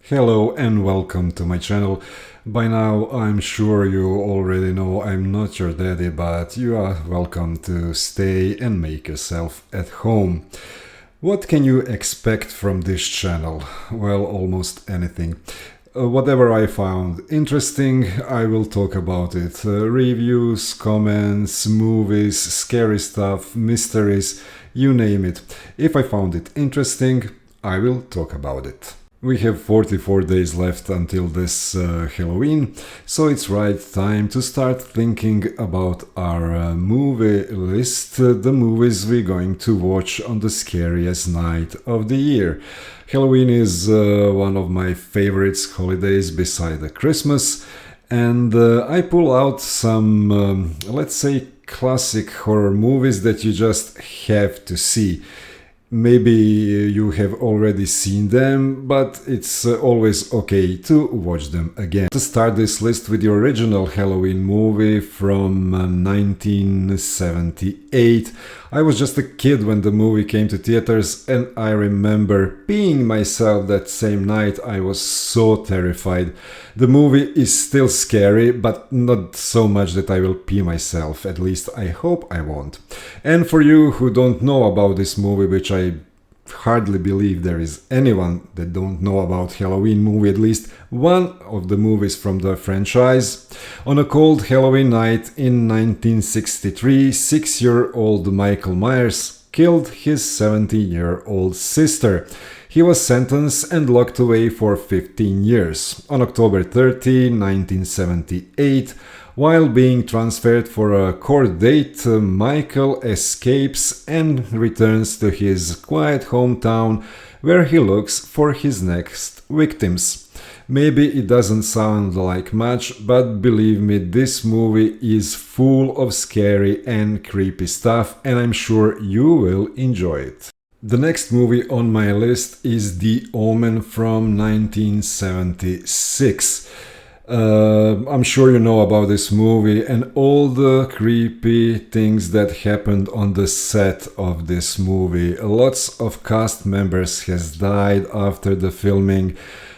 Hello and welcome to my channel. By now I'm sure you already know I'm not your daddy, but you are welcome to stay and make yourself at home. What can you expect from this channel? Well, almost anything. Whatever I found interesting, I will talk about it. Reviews, comments, movies, scary stuff, mysteries, you name it. If I found it interesting, I will talk about it. We have 44 days left until this Halloween, so it's right time to start thinking about our movie list, the movies we're going to watch on the scariest night of the year. Halloween is one of my favorites holidays beside the Christmas, and I pull out some, let's say, classic horror movies that you just have to see. Maybe you have already seen them, but it's always okay to watch them again. To start this list with the original Halloween movie from 1978. I was just a kid when the movie came to theaters, and I remember peeing myself that same night. I was so terrified. The movie is still scary, but not so much that I will pee myself. At least I hope I won't. And for you who don't know about this movie, which I hardly believe there is anyone that don't know about Halloween movie, at least one of the movies from the franchise. On a cold Halloween night in 1963, 6-year-old Michael Myers killed his 70-year-old sister. He was sentenced and locked away for 15 years. On October 30, 1978, while being transferred for a court date, Michael escapes and returns to his quiet hometown where he looks for his next victims. Maybe it doesn't sound like much, but believe me, this movie is full of scary and creepy stuff, and I'm sure you will enjoy it. The next movie on my list is The Omen from 1976. I'm sure you know about this movie and all the creepy things that happened on the set of this movie. Lots of cast members has died after the filming,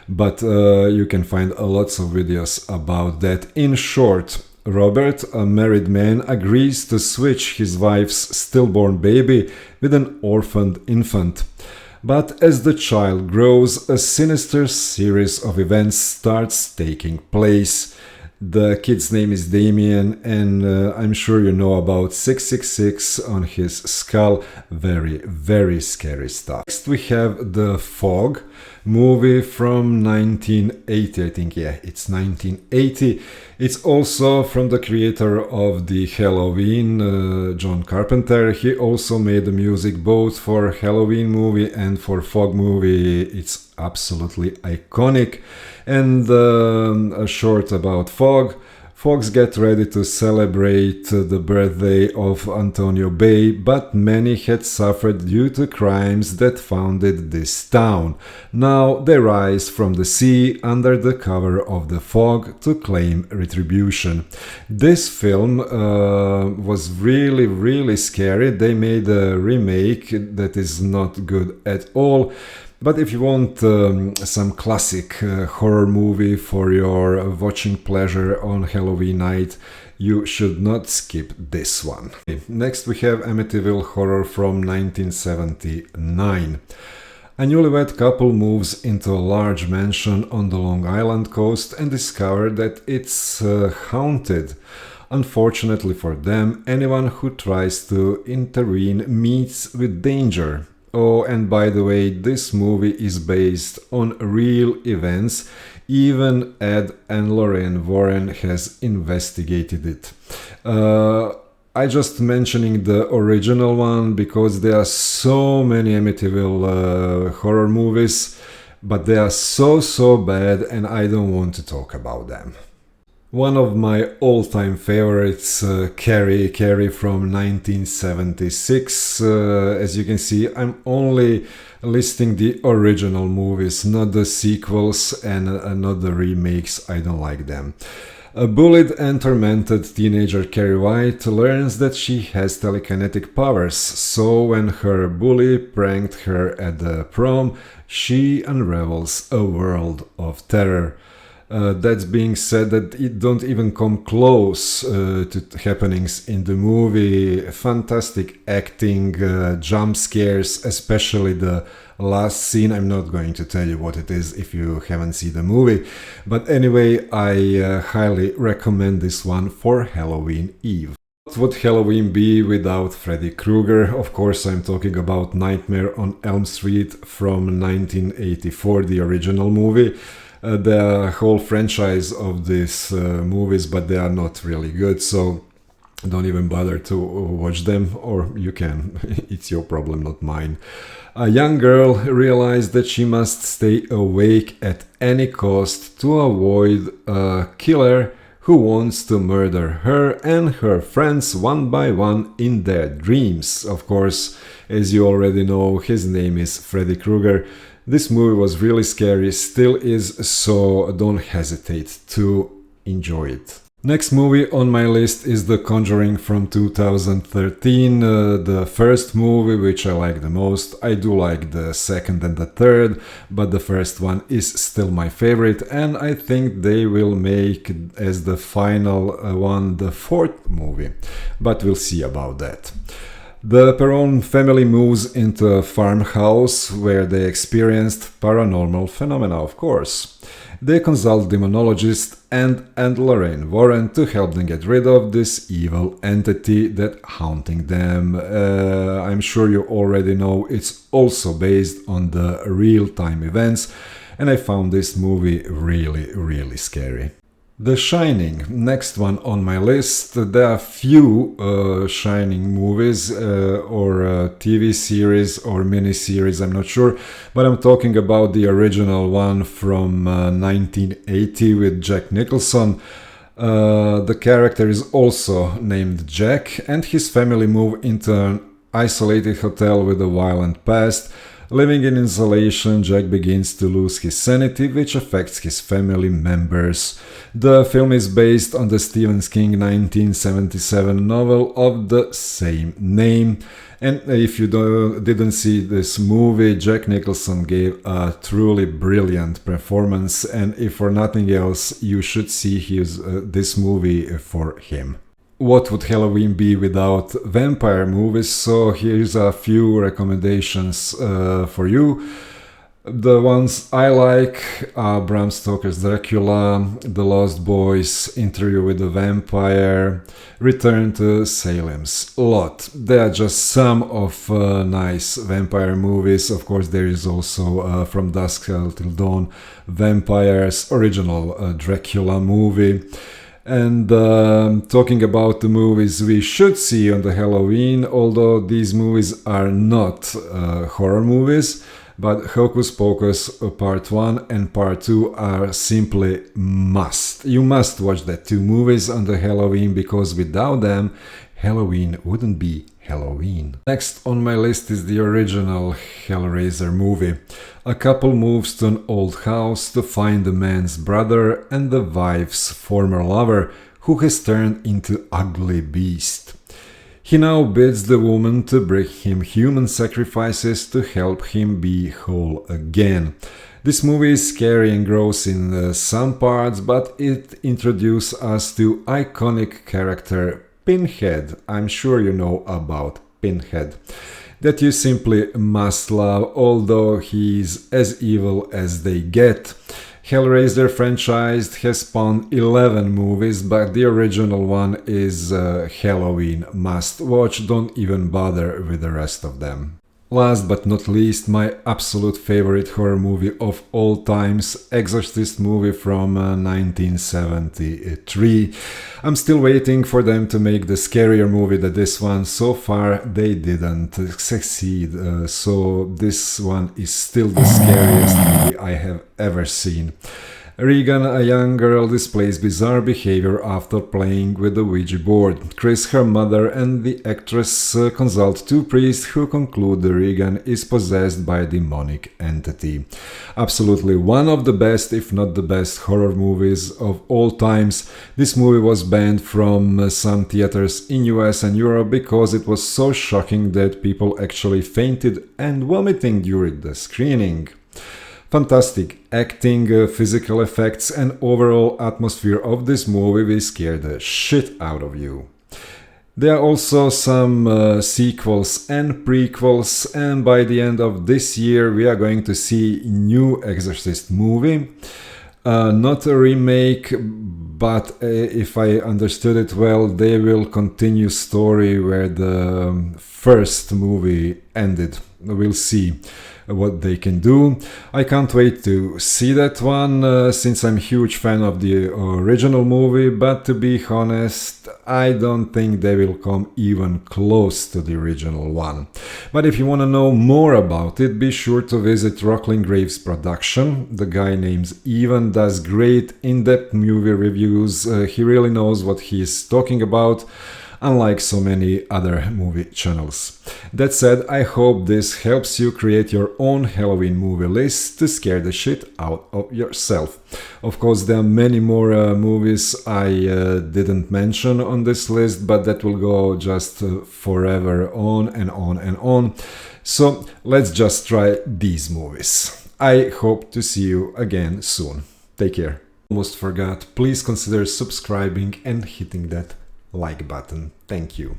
but you can find lots of videos about that. In short, Robert, a married man, agrees to switch his wife's stillborn baby with an orphaned infant. But as the child grows, a sinister series of events starts taking place. The kid's name is Damien, and I'm sure you know about 666 on his skull. Very, very scary stuff. Next we have The Fog movie from 1980. I think, yeah, it's 1980. It's also from the creator of the Halloween, John Carpenter. He also made the music both for Halloween movie and for Fog movie. It's absolutely iconic. And a short about Fog. Folks get ready to celebrate the birthday of Antonio Bay, but many had suffered due to crimes that founded this town. Now they rise from the sea under the cover of the fog to claim retribution. This film was really scary. They made a remake that is not good at all. But if you want some classic horror movie for your watching pleasure on Halloween night, you should not skip this one. Next we have Amityville Horror from 1979. A newlywed couple moves into a large mansion on the Long Island coast and discover that it's haunted. Unfortunately for them, anyone who tries to intervene meets with danger. Oh, and by the way, this movie is based on real events. Even Ed and Lorraine Warren has investigated it. I just mentioning the original one because there are so many Amityville horror movies, but they are so bad and I don't want to talk about them. One of my all-time favorites, Carrie from 1976. As you can see, I'm only listing the original movies, not the sequels and not the remakes. I don't like them. A bullied and tormented teenager Carrie White learns that she has telekinetic powers, so when her bully pranked her at the prom, she unravels a world of terror. That's being said that it don't even come close to happenings in the movie. Fantastic acting, jump scares, especially the last scene. I'm not going to tell you what it is if you haven't seen the movie. But anyway, I highly recommend this one for Halloween Eve. What would Halloween be without Freddy Krueger? Of course, I'm talking about Nightmare on Elm Street from 1984, the original movie. The whole franchise of these movies, but they are not really good, so don't even bother to watch them, or you can. It's your problem, not mine. A young girl realized that she must stay awake at any cost to avoid a killer who wants to murder her and her friends one by one in their dreams. Of course, as you already know, his name is Freddy Krueger. This movie was really scary, still is, so don't hesitate to enjoy it. Next movie on my list is The Conjuring from 2013, the first movie which I like the most. I do like the second and the third, but the first one is still my favorite, and I think they will make as the final one the fourth movie, but we'll see about that. The Perron family moves into a farmhouse where they experienced paranormal phenomena, of course. They consult demonologist and Lorraine Warren to help them get rid of this evil entity that haunting them. I'm sure you already know it's also based on the real-time events, and I found this movie really scary. The Shining, next one on my list. There are few Shining movies or TV series or miniseries, I'm not sure, but I'm talking about the original one from 1980 with Jack Nicholson. The character is also named Jack, and his family move into an isolated hotel with a violent past. Living in isolation, Jack begins to lose his sanity, which affects his family members. The film is based on the Stephen King 1977 novel of the same name. And if you didn't see this movie, Jack Nicholson gave a truly brilliant performance, and if for nothing else, you should see this movie for him. What would Halloween be without vampire movies? So here's a few recommendations for you. The ones I like are Bram Stoker's Dracula, The Lost Boys, Interview with the Vampire, Return to Salem's Lot. They are just some of nice vampire movies. Of course, there is also From Dusk Till Dawn, Vampires, original Dracula movie. And talking about the movies we should see on the Halloween, although these movies are not horror movies, but Hocus Pocus Part 1 and Part 2 are simply must. You must watch the two movies on the Halloween, because without them, Halloween wouldn't be Halloween. Next on my list is the original Hellraiser movie. A couple moves to an old house to find the man's brother and the wife's former lover, who has turned into ugly beast. He now bids the woman to bring him human sacrifices to help him be whole again. This movie is scary and gross in some parts, but it introduces us to iconic character Pinhead. I'm sure you know about Pinhead, that you simply must love, although he's as evil as they get. Hellraiser franchise has spawned 11 movies, but the original one is Halloween must watch. Don't even bother with the rest of them. Last but not least, my absolute favorite horror movie of all times, Exorcist movie from 1973. I'm still waiting for them to make the scarier movie than this one. So far, they didn't succeed. So this one is still the scariest movie I have ever seen. Regan, a young girl, displays bizarre behavior after playing with the Ouija board. Chris, her mother, and the actress consult two priests who conclude that Regan is possessed by a demonic entity. Absolutely one of the best, if not the best, horror movies of all times. This movie was banned from some theaters in US and Europe because it was so shocking that people actually fainted and vomiting during the screening. Fantastic acting, physical effects, and overall atmosphere of this movie will scare the shit out of you. There are also some sequels and prequels, and by the end of this year we are going to see new Exorcist movie. Not a remake, but if I understood it well, they will continue story where the first movie ended. We'll see what they can do. I can't wait to see that one, since I'm a huge fan of the original movie, but to be honest, I don't think they will come even close to the original one. But if you want to know more about it, be sure to visit Rockling Graves production. The guy named Ivan does great in-depth movie reviews. He really knows what he's talking about, unlike so many other movie channels. That said, I hope this helps you create your own Halloween movie list to scare the shit out of yourself. Of course, there are many more movies I didn't mention on this list, but that will go just forever on and on and on. So let's just try these movies. I hope to see you again soon. Take care. Almost forgot, please consider subscribing and hitting that like button. Thank you.